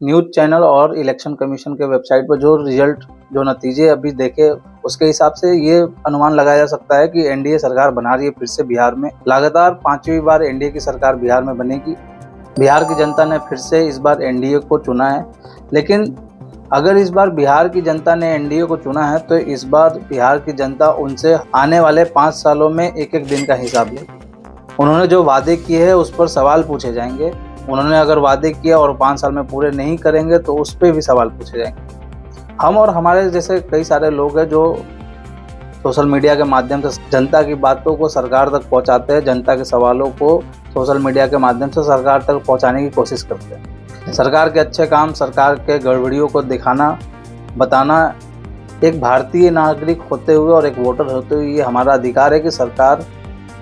News channel और election commission के website पर जो नतीजे अभी देखे, उसके हिसाब से ये अनुमान लगाया जा सकता है कि एनडीए सरकार बना रही है फिर से बिहार में। लगातार 5वीं बार एनडीए की सरकार बिहार में बनेगी। बिहार की जनता ने फिर से इस बार एनडीए को चुना है। लेकिन अगर इस बार बिहार की जनता ने एनडीए को चुना है तो इस बार बिहार की जनता उनसे आने वाले 5 सालों में एक एक दिन का हिसाब लेगी। उन्होंने जो वादे किए हैं उस पर सवाल पूछे जाएंगे। उन्होंने अगर वादे किए और 5 साल में पूरे नहीं करेंगे तो उस पर भी सवाल पूछे जाएंगे। हम और हमारे जैसे कई सारे लोग हैं जो सोशल मीडिया के माध्यम से जनता की बातों को सरकार तक पहुंचाते हैं, जनता के सवालों को सोशल मीडिया के माध्यम से सरकार तक पहुंचाने की कोशिश करते हैं। सरकार के अच्छे काम, सरकार के गड़बड़ियों को दिखाना, बताना एक भारतीय नागरिक होते हुए और एक वोटर होते हुए ये हमारा अधिकार है कि सरकार,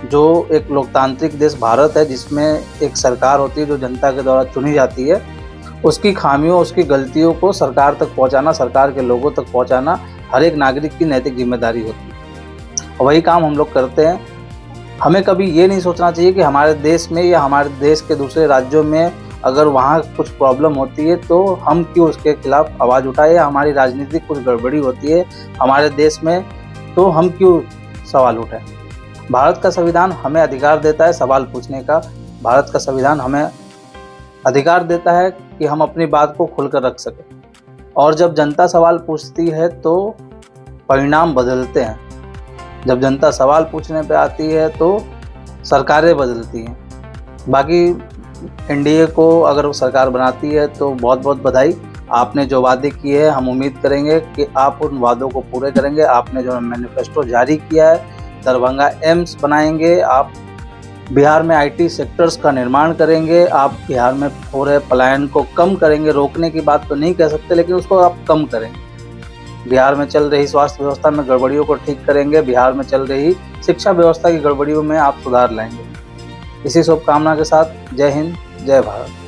जो एक लोकतांत्रिक देश भारत है जिसमें एक सरकार होती है जो जनता के द्वारा चुनी जाती है, उसकी खामियों, उसकी गलतियों को सरकार तक पहुंचाना, सरकार के लोगों तक पहुंचाना हर एक नागरिक की नैतिक जिम्मेदारी होती है। और वही काम हम लोग करते हैं। हमें कभी ये नहीं सोचना चाहिए कि हमारे देश में या हमारे देश के दूसरे राज्यों में अगर वहाँ कुछ प्रॉब्लम होती है तो हम क्यों उसके खिलाफ आवाज़ उठाएं, या हमारी राजनीतिक कुछ गड़बड़ी होती है हमारे देश में तो हम क्यों सवाल उठाएं। भारत का संविधान हमें अधिकार देता है सवाल पूछने का। भारत का संविधान हमें अधिकार देता है कि हम अपनी बात को खुलकर रख सकें। और जब जनता सवाल पूछती है तो परिणाम बदलते हैं। जब जनता सवाल पूछने पे आती है तो सरकारें बदलती हैं। बाकी एनडीए को अगर वो सरकार बनाती है तो बहुत बहुत बधाई। आपने जो वादे किए हैं हम उम्मीद करेंगे कि आप उन वादों को पूरे करेंगे। आपने जो मैनिफेस्टो जारी किया है, दरभंगा एम्स बनाएंगे, आप बिहार में आईटी सेक्टर्स का निर्माण करेंगे, आप बिहार में हो रहे पलायन को कम करेंगे। रोकने की बात तो नहीं कह सकते लेकिन उसको आप कम करेंगे। बिहार में चल रही स्वास्थ्य व्यवस्था में गड़बड़ियों को ठीक करेंगे। बिहार में चल रही शिक्षा व्यवस्था की गड़बड़ियों में आप सुधार लाएंगे। इसी शुभकामना के साथ जय हिंद, जय भारत।